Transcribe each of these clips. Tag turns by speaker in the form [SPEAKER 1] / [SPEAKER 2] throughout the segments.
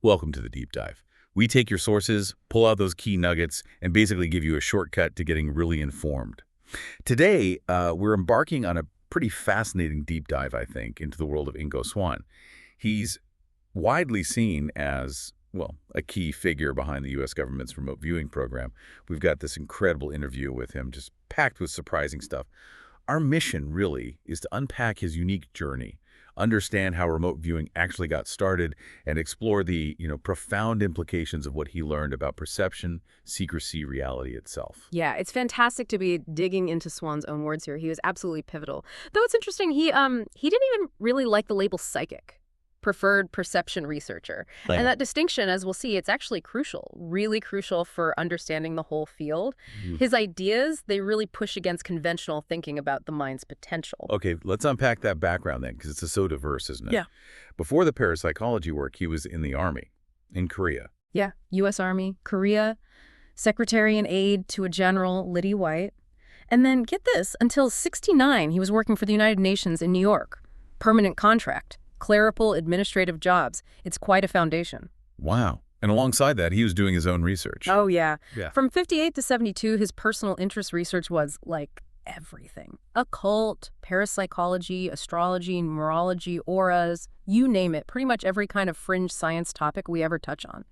[SPEAKER 1] Welcome to the Deep Dive. We take your sources, pull out those key nuggets, and basically give you a shortcut to getting really informed. Today, we're embarking on a pretty fascinating deep dive, I think, into the world of Ingo Swann. He's widely seen as, well, a key figure behind the U.S. government's remote viewing program. We've got this incredible interview with him, just packed with surprising stuff. Our mission, really, is to unpack his unique journey, understand how remote viewing actually got started, and explore the, profound implications of what he learned about perception, secrecy, reality itself.
[SPEAKER 2] Yeah, it's fantastic to be digging into Swann's own words here. He was absolutely pivotal. Though it's interesting, he didn't even really like the label psychic, preferred perception researcher.
[SPEAKER 1] Right.
[SPEAKER 2] And that distinction, as we'll see, it's actually crucial, really crucial for understanding the whole field. His ideas, they really push against conventional thinking about the mind's potential.
[SPEAKER 1] Okay, let's unpack that background then, because it's so diverse, isn't it?
[SPEAKER 2] Yeah.
[SPEAKER 1] Before the parapsychology work, he was in the Army, in Korea.
[SPEAKER 2] Yeah, U.S. Army, Korea, secretary and aide to a general, Liddy White. And then, get this, until 1969, he was working for the United Nations in New York. Permanent contract. Clerical, administrative jobs. It's quite a foundation.
[SPEAKER 1] Wow. And alongside that, he was doing his own research.
[SPEAKER 2] Oh, yeah.
[SPEAKER 1] Yeah.
[SPEAKER 2] From 1958 to 1972, his personal interest research was, like, everything. Occult, parapsychology, astrology, numerology, auras, you name it. Pretty much every kind of fringe science topic we ever touch on.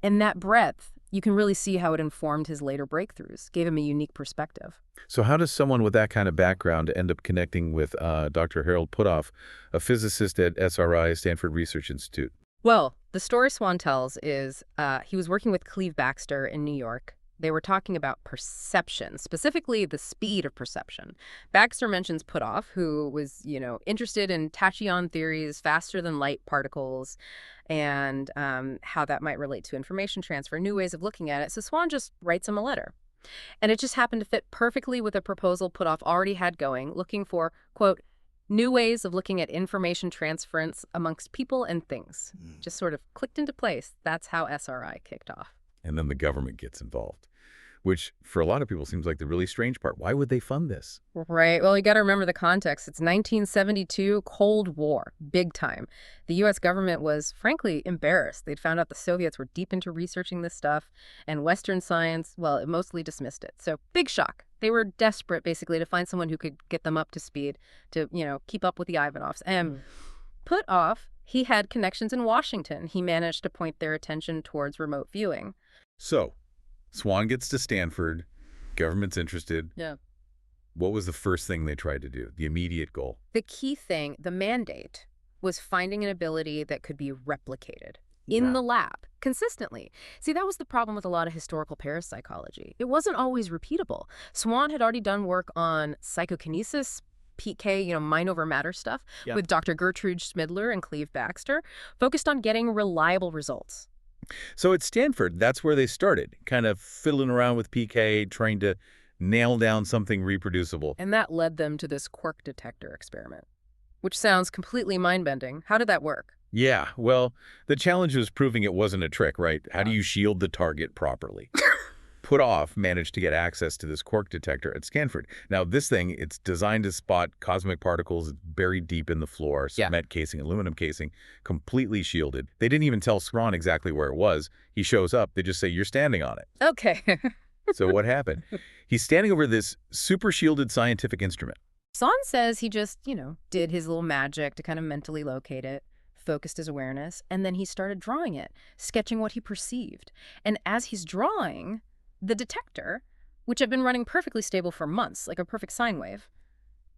[SPEAKER 2] And that breadth, you can really see how it informed his later breakthroughs, gave him a unique perspective.
[SPEAKER 1] So how does someone with that kind of background end up connecting with Dr. Harold Putoff, a physicist at SRI, Stanford Research Institute?
[SPEAKER 2] Well, the story Swann tells is he was working with Cleve Baxter in New York. They were talking about perception, specifically the speed of perception. Baxter mentions Putoff, who was, interested in tachyon theories, faster than light particles, and how that might relate to information transfer, new ways of looking at it. So Swann just writes him a letter. And it just happened to fit perfectly with a proposal Putoff already had going, looking for, quote, new ways of looking at information transference amongst people and things. Just sort of clicked into place. That's how SRI kicked off.
[SPEAKER 1] And then the government gets involved, which for a lot of people seems like the really strange part. Why would they fund this?
[SPEAKER 2] Right. Well, you got to remember the context. It's 1972, Cold War, big time. The U.S. government was, frankly, embarrassed. They'd found out the Soviets were deep into researching this stuff, and Western science, well, it mostly dismissed it. So big shock. They were desperate, basically, to find someone who could get them up to speed to, keep up with the Ivanovs. And Putoff, he had connections in Washington. He managed to point their attention towards remote viewing.
[SPEAKER 1] So Swann gets to Stanford, government's interested.
[SPEAKER 2] Yeah.
[SPEAKER 1] What was the first thing they tried to do, the immediate goal?
[SPEAKER 2] The key thing, the mandate, was finding an ability that could be replicated in the lab consistently. See, that was the problem with a lot of historical parapsychology. It wasn't always repeatable. Swann had already done work on psychokinesis, PK, mind over matter stuff, with Dr. Gertrude Schmidler and Cleve Baxter, focused on getting reliable results.
[SPEAKER 1] So at Stanford, that's where they started, kind of fiddling around with PK, trying to nail down something reproducible.
[SPEAKER 2] And that led them to this quark detector experiment, which sounds completely mind-bending. How did that work?
[SPEAKER 1] Yeah, well, the challenge was proving it wasn't a trick, right? How do you shield the target properly? Putoff managed to get access to this quark detector at Stanford. Now, this thing, it's designed to spot cosmic particles. It's buried deep in the floor, cement casing, aluminum casing, completely shielded. They didn't even tell Swann exactly where it was. He shows up. They just say, you're standing on it.
[SPEAKER 2] Okay.
[SPEAKER 1] So what happened? He's standing over this super shielded scientific instrument.
[SPEAKER 2] Swann says he just, did his little magic to kind of mentally locate it, focused his awareness, and then he started drawing it, sketching what he perceived. And as he's drawing, the detector, which had been running perfectly stable for months, like a perfect sine wave,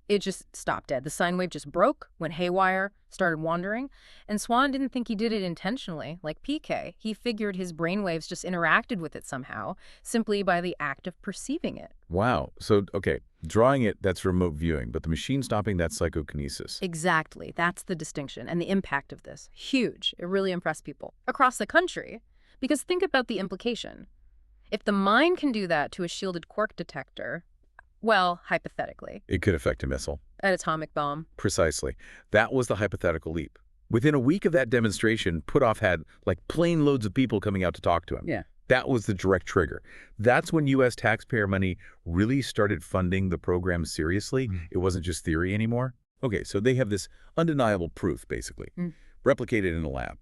[SPEAKER 2] it just stopped dead. The sine wave just broke, went haywire, started wandering. And Swann didn't think he did it intentionally, like PK. He figured his brainwaves just interacted with it somehow, simply by the act of perceiving it.
[SPEAKER 1] Wow. So, okay, drawing it, that's remote viewing, but the machine stopping, that's psychokinesis.
[SPEAKER 2] Exactly. That's the distinction and the impact of this. Huge. It really impressed people across the country. Because think about the implication. If the mind can do that to a shielded quark detector, well, hypothetically.
[SPEAKER 1] It could affect a missile.
[SPEAKER 2] An atomic bomb.
[SPEAKER 1] Precisely. That was the hypothetical leap. Within a week of that demonstration, Putoff had plane loads of people coming out to talk to him.
[SPEAKER 2] Yeah.
[SPEAKER 1] That was the direct trigger. That's when U.S. taxpayer money really started funding the program seriously. It wasn't just theory anymore. Okay, so they have this undeniable proof, basically, replicated in a lab.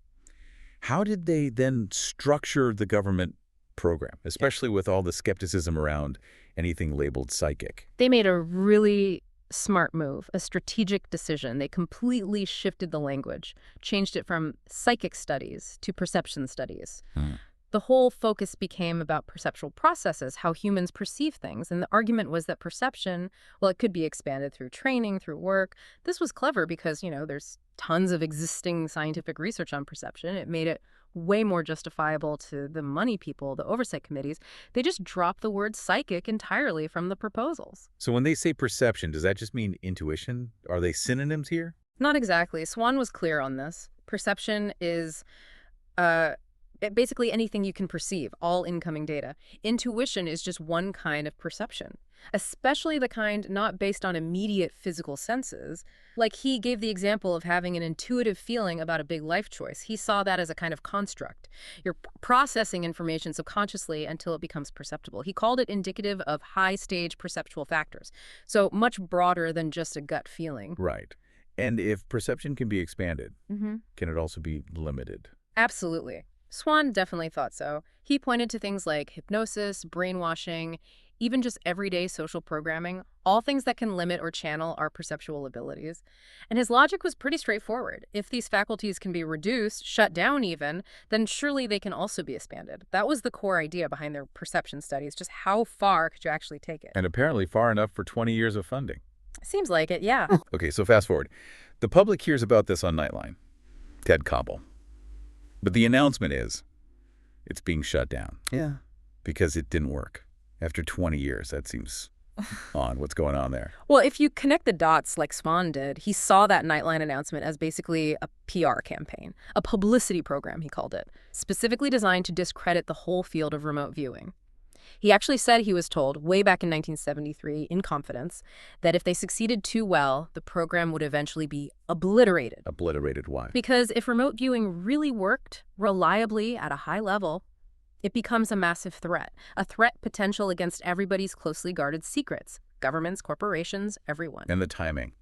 [SPEAKER 1] How did they then structure the government program, especially with all the skepticism around anything labeled psychic?
[SPEAKER 2] They made a really smart move, a strategic decision. They completely shifted the language, changed it from psychic studies to perception studies.
[SPEAKER 1] Hmm.
[SPEAKER 2] The whole focus became about perceptual processes, how humans perceive things. And the argument was that perception, well, it could be expanded through training, through work. This was clever because, there's tons of existing scientific research on perception. It made it way more justifiable to the money people, the oversight committees. They just dropped the word psychic entirely from the proposals.
[SPEAKER 1] So when they say perception, does that just mean intuition? Are they synonyms here?
[SPEAKER 2] Not exactly. Swann was clear on this. Perception is basically anything you can perceive, all incoming data. Intuition is just one kind of perception, especially the kind not based on immediate physical senses. Like he gave the example of having an intuitive feeling about a big life choice. He saw that as a kind of construct. You're processing information subconsciously until it becomes perceptible. He called it indicative of high-stage perceptual factors, so much broader than just a gut feeling.
[SPEAKER 1] Right. And if perception can be expanded, can it also be limited?
[SPEAKER 2] Absolutely. Swann definitely thought so. He pointed to things like hypnosis, brainwashing, even just everyday social programming, all things that can limit or channel our perceptual abilities. And his logic was pretty straightforward. If these faculties can be reduced, shut down even, then surely they can also be expanded. That was the core idea behind their perception studies, just how far could you actually take it?
[SPEAKER 1] And apparently far enough for 20 years of funding.
[SPEAKER 2] Seems like it, yeah.
[SPEAKER 1] Okay, so fast forward. The public hears about this on Nightline. Ted Koppel. But the announcement is, it's being shut down.
[SPEAKER 3] Yeah.
[SPEAKER 1] Because it didn't work. After 20 years, that seems odd. What's going on there?
[SPEAKER 2] Well, if you connect the dots like Swann did, he saw that Nightline announcement as basically a PR campaign, a publicity program, he called it, specifically designed to discredit the whole field of remote viewing. He actually said he was told, way back in 1973, in confidence, that if they succeeded too well, the program would eventually be obliterated.
[SPEAKER 1] Obliterated why?
[SPEAKER 2] Because if remote viewing really worked reliably at a high level, it becomes a massive threat, a threat potential against everybody's closely guarded secrets, governments, corporations, everyone.
[SPEAKER 1] And the timing.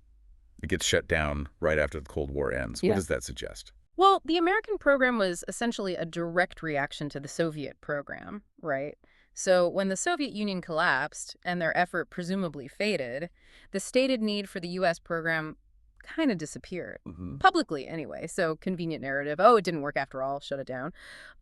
[SPEAKER 1] It gets shut down right after the Cold War ends.
[SPEAKER 2] Yeah.
[SPEAKER 1] What does that suggest?
[SPEAKER 2] Well, the American program was essentially a direct reaction to the Soviet program, right? So when the Soviet Union collapsed and their effort presumably faded, the stated need for the U.S. program kind of disappeared. Publicly, anyway. So convenient narrative. Oh, it didn't work after all. Shut it down.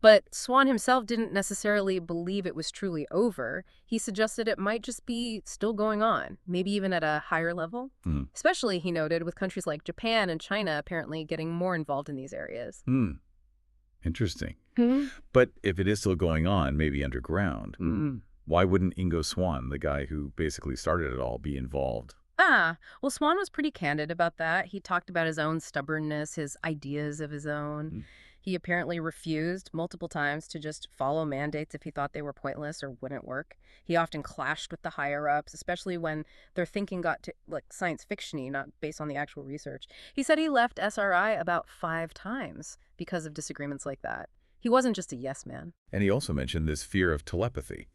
[SPEAKER 2] But Swann himself didn't necessarily believe it was truly over. He suggested it might just be still going on, maybe even at a higher level. Especially, he noted, with countries like Japan and China apparently getting more involved in these areas.
[SPEAKER 1] Interesting. But if it is still going on, maybe underground, why wouldn't Ingo Swann, the guy who basically started it all, be involved?
[SPEAKER 2] Well, Swann was pretty candid about that. He talked about his own stubbornness, his ideas of his own. He apparently refused multiple times to just follow mandates if he thought they were pointless or wouldn't work. He often clashed with the higher-ups, especially when their thinking got to science fiction-y, not based on the actual research. He said he left SRI about 5 times because of disagreements like that. He wasn't just a yes man.
[SPEAKER 1] And he also mentioned this fear of telepathy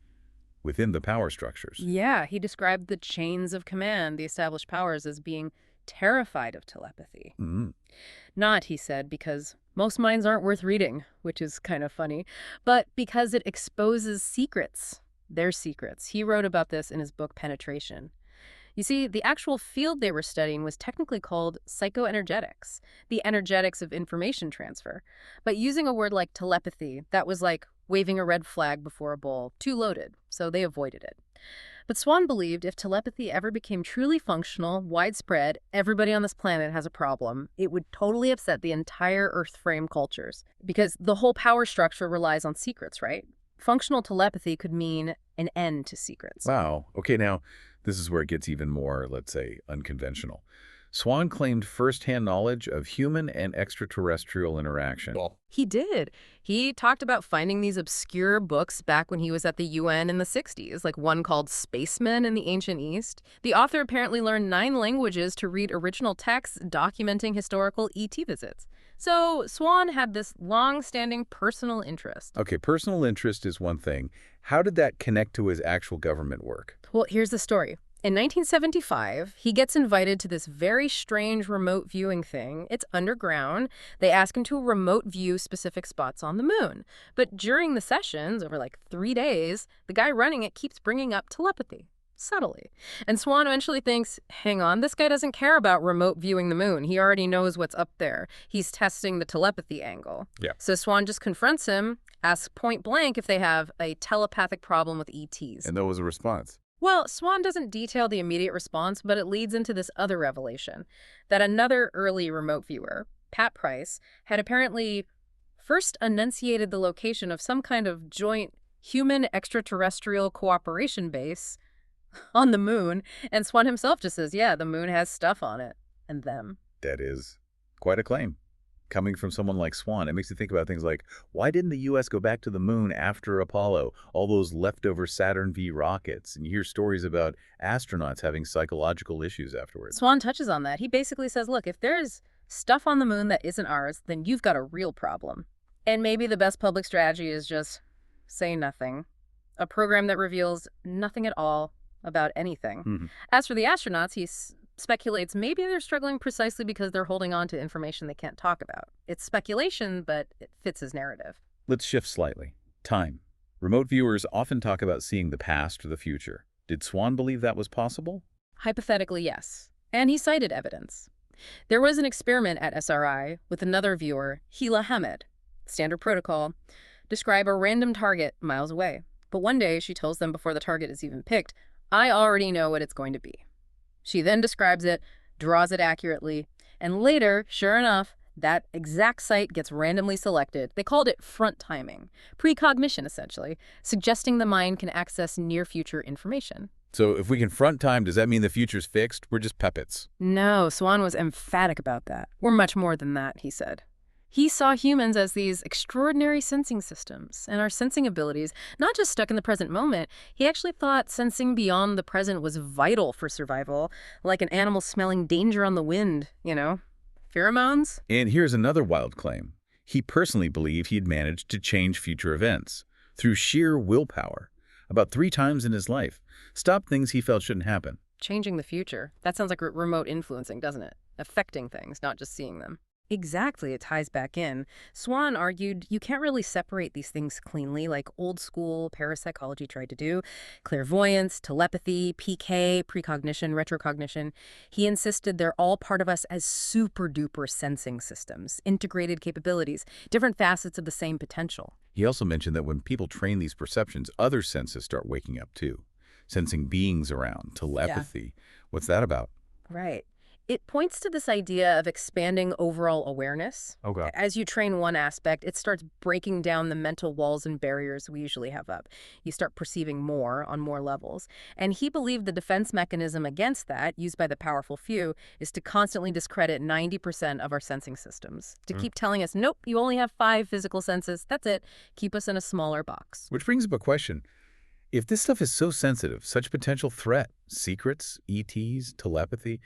[SPEAKER 1] within the power structures.
[SPEAKER 2] Yeah, he described the chains of command, the established powers, as being terrified of telepathy. Not, he said, because most minds aren't worth reading, which is kind of funny, but because it exposes secrets, their secrets. He wrote about this in his book Penetration. You see, the actual field they were studying was technically called psychoenergetics, the energetics of information transfer. But using a word like telepathy, that was like waving a red flag before a bull, too loaded, so they avoided it. But Swann believed if telepathy ever became truly functional, widespread, everybody on this planet has a problem, it would totally upset the entire Earth frame cultures. Because the whole power structure relies on secrets, right? Functional telepathy could mean an end to secrets.
[SPEAKER 1] Wow. Okay, now, this is where it gets even more, let's say, unconventional. Swann claimed firsthand knowledge of human and extraterrestrial interaction.
[SPEAKER 2] He did. He talked about finding these obscure books back when he was at the UN in the 60s, like one called Spacemen in the Ancient East. The author apparently learned 9 languages to read original texts documenting historical ET visits. So Swann had this long-standing personal interest.
[SPEAKER 1] Okay, personal interest is one thing. How did that connect to his actual government work?
[SPEAKER 2] Well, here's the story. In 1975, he gets invited to this very strange remote viewing thing. It's underground. They ask him to remote view specific spots on the moon. But during the sessions, over like 3 days, the guy running it keeps bringing up telepathy, subtly. And Swann eventually thinks, hang on, this guy doesn't care about remote viewing the moon. He already knows what's up there. He's testing the telepathy angle.
[SPEAKER 1] Yeah.
[SPEAKER 2] So Swann just confronts him, asks point blank if they have a telepathic problem with ETs.
[SPEAKER 1] And that was a response.
[SPEAKER 2] Well, Swann doesn't detail the immediate response, but it leads into this other revelation, that another early remote viewer, Pat Price, had apparently first enunciated the location of some kind of joint human extraterrestrial cooperation base on the moon, and Swann himself just says, yeah, the moon has stuff on it, and them.
[SPEAKER 1] That is quite a claim. Coming from someone like Swann, it makes you think about things like, why didn't the U.S. go back to the moon after Apollo? All those leftover Saturn V rockets. And you hear stories about astronauts having psychological issues afterwards.
[SPEAKER 2] Swann touches on that. He basically says, look, if there's stuff on the moon that isn't ours, then you've got a real problem. And maybe the best public strategy is just say nothing. A program that reveals nothing at all about anything. As for the astronauts, he speculates maybe they're struggling precisely because they're holding on to information they can't talk about. It's speculation, but it fits his narrative.
[SPEAKER 1] Let's shift slightly. Time. Remote viewers often talk about seeing the past or the future. Did Swann believe that was possible?
[SPEAKER 2] Hypothetically, yes. And he cited evidence. There was an experiment at SRI with another viewer, Hila Hamed. Standard protocol. Describe a random target miles away. But one day, she tells them before the target is even picked, I already know what it's going to be. She then describes it, draws it accurately, and later, sure enough, that exact site gets randomly selected. They called it front timing, precognition essentially, suggesting the mind can access near-future information.
[SPEAKER 1] So if we can front time, does that mean the future's fixed? We're just puppets.
[SPEAKER 2] No, Swann was emphatic about that. We're much more than that, he said. He saw humans as these extraordinary sensing systems, and our sensing abilities, not just stuck in the present moment. He actually thought sensing beyond the present was vital for survival, like an animal smelling danger on the wind, you know? Pheromones?
[SPEAKER 1] And here's another wild claim. He personally believed he'd managed to change future events through sheer willpower, about 3 times in his life, stop things he felt shouldn't happen.
[SPEAKER 2] Changing the future. That sounds like remote influencing, doesn't it? Affecting things, not just seeing them. Exactly, it ties back in. Swann argued you can't really separate these things cleanly like old-school parapsychology tried to do. Clairvoyance, telepathy, PK, precognition, retrocognition. He insisted they're all part of us as super-duper sensing systems, integrated capabilities, different facets of the same potential.
[SPEAKER 1] He also mentioned that when people train these perceptions, other senses start waking up too. Sensing beings around, telepathy. Yeah. What's that about?
[SPEAKER 2] Right. It points to this idea of expanding overall awareness.
[SPEAKER 1] Okay.
[SPEAKER 2] As you train one aspect, it starts breaking down the mental walls and barriers we usually have up. You start perceiving more on more levels. And he believed the defense mechanism against that, used by the powerful few, is to constantly discredit 90% of our sensing systems. To keep telling us, nope, you only have 5 physical senses. That's it. Keep us in a smaller box.
[SPEAKER 1] Which brings up a question. If this stuff is so sensitive, such potential threat, secrets, ETs, telepathy,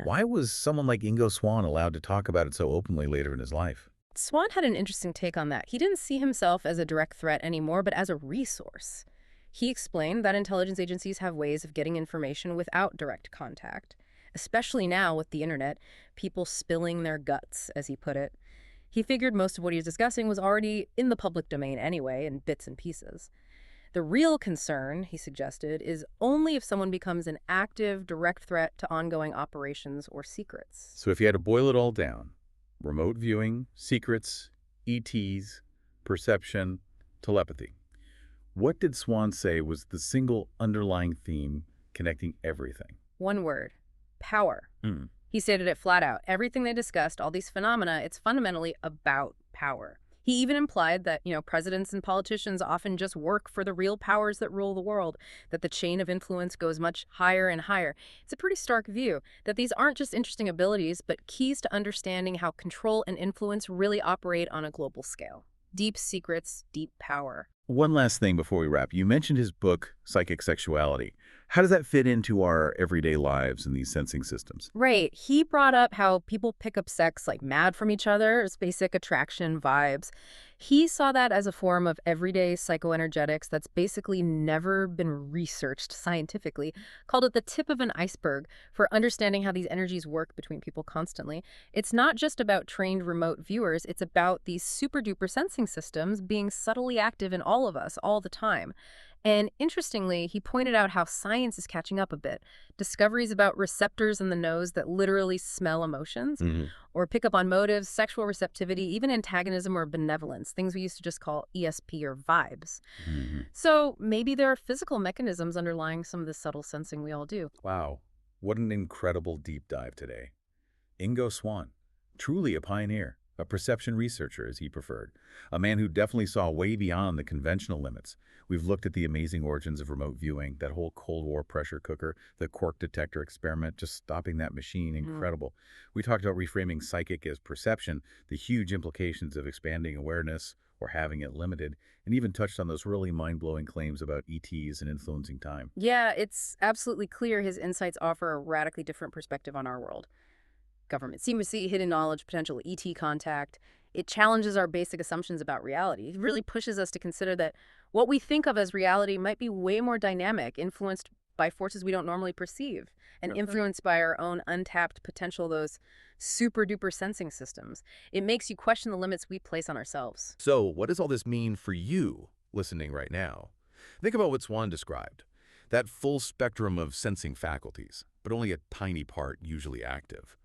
[SPEAKER 1] why was someone like Ingo Swann allowed to talk about it so openly later in his life?
[SPEAKER 2] Swann had an interesting take on that. He didn't see himself as a direct threat anymore, but as a resource. He explained that intelligence agencies have ways of getting information without direct contact, especially now with the internet, people spilling their guts, as he put it. He figured most of what he was discussing was already in the public domain anyway, in bits and pieces. The real concern, he suggested, is only if someone becomes an active, direct threat to ongoing operations or secrets.
[SPEAKER 1] So if you had to boil it all down, remote viewing, secrets, ETs, perception, telepathy, what did Swann say was the single underlying theme connecting everything?
[SPEAKER 2] One word: power. He stated it flat out. Everything they discussed, all these phenomena, it's fundamentally about power. He even implied that, presidents and politicians often just work for the real powers that rule the world, that the chain of influence goes much higher and higher. It's a pretty stark view, that these aren't just interesting abilities, but keys to understanding how control and influence really operate on a global scale. Deep secrets, deep power.
[SPEAKER 1] One last thing before we wrap. You mentioned his book, psychic sexuality. How does that fit into our everyday lives and these sensing systems?
[SPEAKER 2] Right. He brought up how people pick up sex like mad from each other, it's basic attraction vibes. He saw that as a form of everyday psychoenergetics that's basically never been researched scientifically. Called it the tip of an iceberg for understanding how these energies work between people constantly. It's not just about trained remote viewers, it's about these super duper sensing systems being subtly active in all of us all the time. And interestingly, he pointed out how science is catching up a bit. Discoveries about receptors in the nose that literally smell emotions
[SPEAKER 1] Hmm.
[SPEAKER 2] or pick up on motives, sexual receptivity, even antagonism or benevolence, things we used to just call ESP or vibes.
[SPEAKER 1] Hmm.
[SPEAKER 2] So maybe there are physical mechanisms underlying some of the subtle sensing we all do.
[SPEAKER 1] Wow, what an incredible deep dive today. Ingo Swann, truly a pioneer, a perception researcher as he preferred, a man who definitely saw way beyond the conventional limits. We've looked at the amazing origins of remote viewing, that whole Cold War pressure cooker, the quark detector experiment, just stopping that machine,
[SPEAKER 2] Mm.
[SPEAKER 1] incredible. We talked about reframing psychic as perception, the huge implications of expanding awareness or having it limited, and even touched on those really mind-blowing claims about ETs and influencing time.
[SPEAKER 2] Yeah, it's absolutely clear his insights offer a radically different perspective on our world. Government secrecy, hidden knowledge, potential ET contact. It challenges our basic assumptions about reality. It really pushes us to consider that what we think of as reality might be way more dynamic, influenced by forces we don't normally perceive, and influenced by our own untapped potential, those super duper sensing systems. It makes you question the limits we place on ourselves.
[SPEAKER 3] So, what does all this mean for you listening right now? Think about what Swan described. That full spectrum of sensing faculties, but only a tiny part usually active.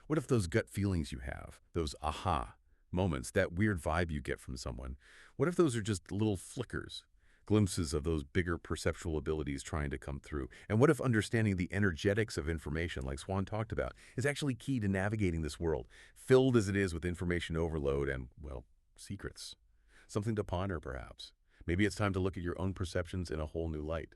[SPEAKER 3] What if those gut feelings you have, those aha moments, that weird vibe you get from someone, what if those are just little flickers, glimpses of those bigger perceptual abilities trying to come through? And what if understanding the energetics of information, like Swan talked about, is actually key to navigating this world, filled as it is with information overload and, well, secrets? Something to ponder, perhaps. Maybe it's time to look at your own perceptions in a whole new light.